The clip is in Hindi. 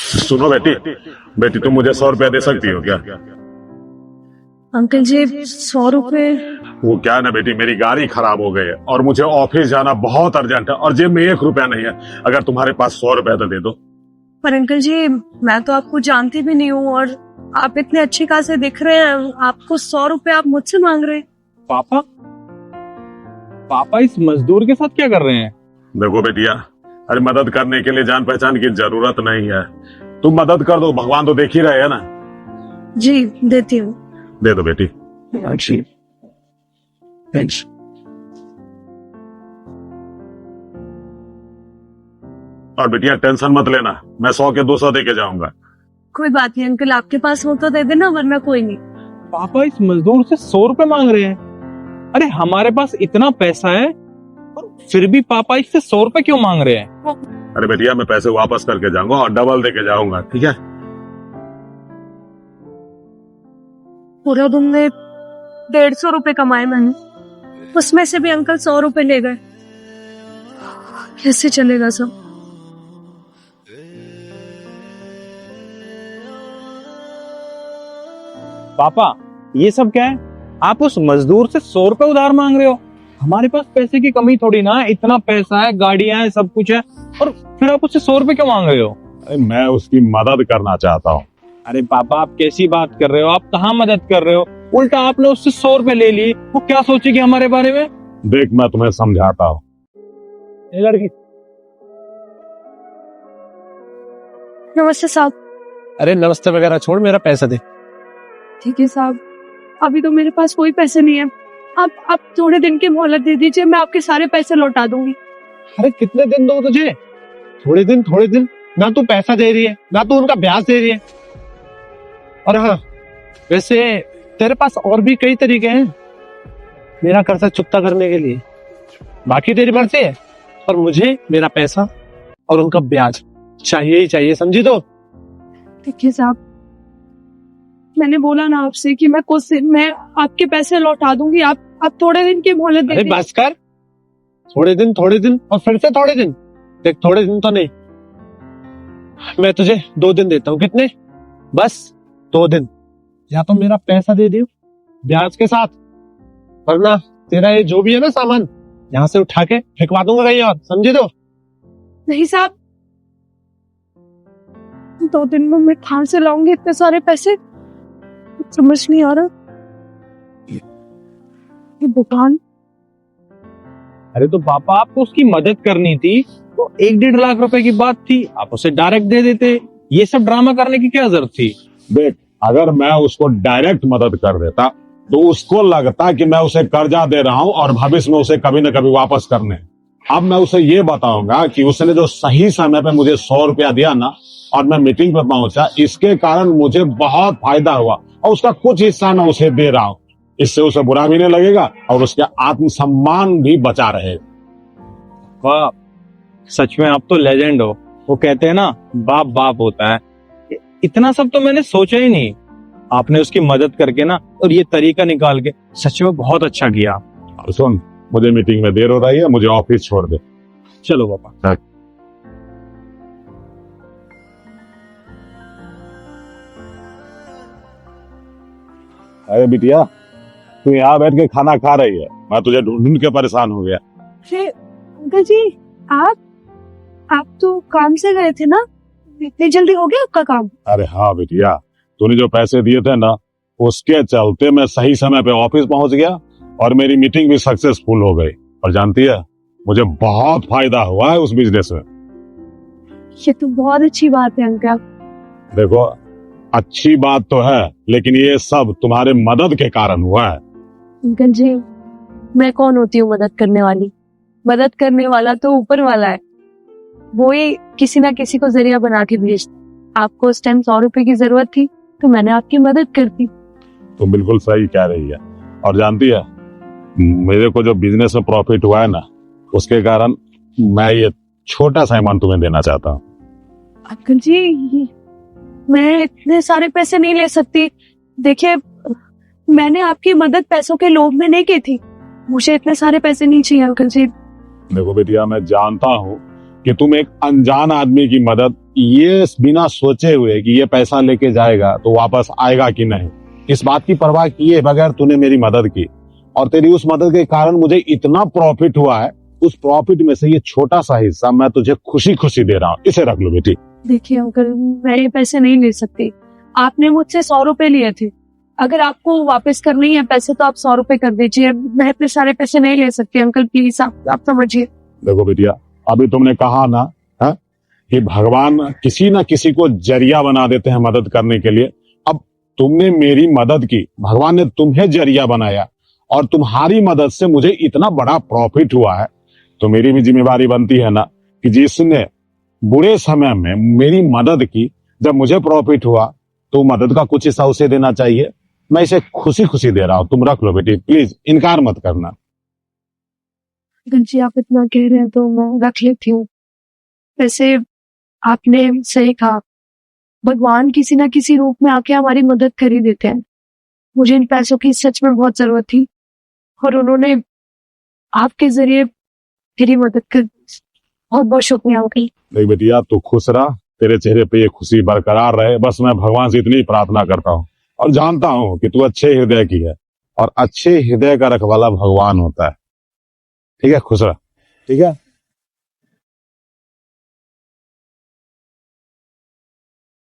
सुनो बेटी, बेटी तुम मुझे 100 रुपया दे सकती हो क्या? अंकल जी 100 रुपए? वो क्या है ना बेटी, मेरी गाड़ी खराब हो गई है और मुझे ऑफिस जाना बहुत अर्जेंट है और जेब में 1 रुपया नहीं है। अगर तुम्हारे पास 100 रुपया तो दे दो। पर अंकल जी मैं तो आपको जानती भी नहीं हूँ और आप इतने अच्छे खासे दिख रहे हैं, आपको 100 रुपए आप मुझसे मांग रहे हैं? पापा पापा इस मजदूर के साथ क्या कर रहे हैं? देखो बेटिया, अरे मदद करने के लिए जान पहचान की जरूरत नहीं है। तुम मदद कर दो, भगवान तो देख ही रहे हैं ना। जी देती हूँ। दे दो बेटी। और बेटिया टेंशन मत लेना, मैं 100 के 200 दे के जाऊंगा। कोई बात नहीं अंकल, आपके पास हो तो दे देना, वरना कोई नहीं। पापा इस मजदूर से 100 रुपए मांग रहे हैं। अरे हमारे पास इतना पैसा है और फिर भी पापा इससे 100 रुपए क्यों मांग रहे हैं? अरे बेटिया मैं पैसे वापस करके जाऊंगा और डबल दे के जाऊंगा, ठीक है? पूरा दिन में 150 रुपए कमाए मैंने, उसमें से भी अंकल 100 रुपए ले गए। कैसे चलेगा सब? पापा ये सब क्या है? आप उस मजदूर से 100 रुपए उधार मांग रहे हो। हमारे पास पैसे की कमी थोड़ी ना है, इतना पैसा है, गाड़ियां हैं, सब कुछ है, और फिर आप उससे 100 रुपए क्यों मांग रहे हो? अरे मैं उसकी मदद करना चाहता हूँ। अरे पापा आप कैसी बात कर रहे हो? आप कहाँ मदद कर रहे हो? उल्टा आपने उससे 100 रुपए ले लिए, वो क्या सोचेगी हमारे बारे में? देख मैं तुम्हें समझाता हूँ। ये लड़की। नमस्ते साहब। अरे नमस्ते वगैरह छोड़, मेरा पैसा दे। ठीक है साहब, अभी तो मेरे पास कोई पैसे नहीं है, आप थोड़े दिन की मोहलत दे दीजिए, मैं आपके सारे पैसे लौटा दूंगी। अरे कितने दिन दो तुझे? थोड़े दिन ना तू पैसा दे रही है ना तू उनका ब्याज दे रही है। और हाँ, वैसे तेरे पास और भी कई तरीके हैं मेरा कर्जा चुकता करने के लिए। बाकी तेरी मर्जी है, पर मुझे मेरा पैसा और उनका ब्याज चाहिए ही चाहिए, समझी? तो ठीक है साहब, मैंने बोला ना आपसे कि मैं कुछ दिन में आपके पैसे लौटा दूंगी, आप थोड़े दिन की मोहलत दे अरे दीजिए। बस कर, थोड़े दिन और फिर से थोड़े दिन। देख थोड़े दिन तो नहीं, मैं तुझे 2 दिन देता हूँ। कितने? बस 2 दिन। या तो मेरा पैसा दे दियो ब्याज के साथ, वरना तेरा ये जो भी है ना सामान यहाँ से उठा के फेंकवा दूंगा कहीं और, समझे? तो नहीं साहब, 2 दिन में मैं कहाँ से लाऊंगी इतने सारे पैसे? कुछ समझ नहीं आ रहा। ये दुकान। अरे तो पापा आपको उसकी मदद करनी थी तो 1-1.5 लाख रुपए की बात थी, आप उसे डायरेक्ट दे देते। ये सब ड्रामा करने की क्या जरूरत थी? देख अगर मैं उसको डायरेक्ट मदद कर देता तो उसको लगता कि मैं उसे कर्जा दे रहा हूं और भविष्य में उसे कभी न कभी वापस करने। अब मैं उसे ये बताऊंगा कि उसने जो सही समय पे मुझे 100 रुपया दिया ना और मैं मीटिंग पर पहुंचा, इसके कारण मुझे बहुत फायदा हुआ और उसका कुछ हिस्सा मैं उसे दे रहा हूं। इससे उसे बुरा भी नहीं लगेगा और उसके आत्मसम्मान भी बचा रहेगा। वाह, सच में आप तो लेजेंड हो। वो कहते हैं ना, बाप बाप होता है। इतना सब तो मैंने सोचा ही नहीं। आपने उसकी मदद करके ना और ये तरीका निकाल के सच में बहुत अच्छा किया। और सुन, मुझे मीटिंग में देर हो रही है, मुझे ऑफिस छोड़ दे। चलो पापा। अरे बिटिया तू यहाँ बैठ के खाना खा रही है, मैं तुझे ढूंढ ढूंढ के परेशान हो गया। अरे अंकल जी, आप तो काम से गए थे ना, इतनी जल्दी हो गया आपका काम? अरे हाँ बिटिया, तूने जो पैसे दिए थे ना उसके चलते मैं सही समय पे ऑफिस पहुंच गया और मेरी मीटिंग भी सक्सेसफुल हो गई। और जानती है मुझे बहुत फायदा हुआ है उस बिजनेस में। ये तो बहुत अच्छी बात है अंकल। देखो अच्छी बात तो है, लेकिन ये सब तुम्हारे मदद के कारण हुआ है। अंकल जी, मैं कौन होती हूँ मदद करने वाली? मदद करने वाला तो ऊपर वाला है, वो ही किसी ना किसी को जरिया बना के भेजता। आपको उस टाइम 100 रुपए की जरूरत थी तो मैंने आपकी मदद कर दी। तुम बिल्कुल सही कह रही है। और जानती है मेरे को जो बिजनेस में प्रॉफिट हुआ है ना, उसके कारण मैं ये छोटा सा अमाउंट तुम्हें देना चाहता हूँ। अंकल जी, मैं इतने सारे पैसे नहीं ले सकती। देखिए, मैंने आपकी मदद पैसों के लोभ में नहीं की थी, मुझे इतने सारे पैसे नहीं चाहिए अंकल जी। देखो बेटिया, मैं जानता हूँ कि तुम एक अनजान आदमी की मदद ये बिना सोचे हुए कि ये पैसा लेके जाएगा तो वापस आएगा कि नहीं, इस बात की परवाह किए बगैर तूने मेरी मदद की, और तेरी उस मदद के कारण मुझे इतना प्रॉफिट हुआ है, उस प्रॉफिट में से ये छोटा सा हिस्सा मैं तुझे खुशी खुशी दे रहा हूँ, इसे रख लो बेटी। देखिए अंकल, मैं ये पैसे नहीं ले सकती। आपने मुझसे 100 रुपए लिए थे, अगर आपको वापस करने ही है पैसे तो आप 100 रुपए कर दीजिए। मैं इतने सारे पैसे नहीं ले सकती अंकल, प्लीज आप समझिए। देखो बेटिया, अभी तुमने कहा ना है कि भगवान किसी ना किसी को जरिया बना देते हैं मदद करने के लिए। अब तुमने मेरी मदद की, भगवान ने तुम्हें जरिया बनाया, और तुम्हारी मदद से मुझे इतना बड़ा प्रॉफिट हुआ है, तो मेरी भी जिम्मेवारी बनती है ना कि जिसने बुरे समय में मेरी मदद की, जब मुझे प्रॉफिट हुआ तो मदद का कुछ हिस्सा उसे देना चाहिए। मैं इसे खुशी खुशी दे रहा हूँ, तुम रख लो बेटी, प्लीज इनकार मत करना। अंकल जी, आप इतना कह रहे हैं तो मैं रख लेती हूँ। वैसे आपने सही कहा, भगवान किसी ना किसी रूप में आके हमारी मदद कर ही देते हैं। मुझे इन पैसों की सच में बहुत जरूरत थी और उन्होंने आपके जरिए मेरी मदद कर दी। बहुत बहुत शुक्रिया अंकल। देख बेटिया, तू खुश रह, तेरे चेहरे पे ये खुशी बरकरार रहे, बस मैं भगवान से इतनी प्रार्थना करता हूँ, और जानता हूँ कि तू अच्छे हृदय की है, और अच्छे हृदय का रखवाला भगवान होता है। ठीक है, खुश रह। ठीक है।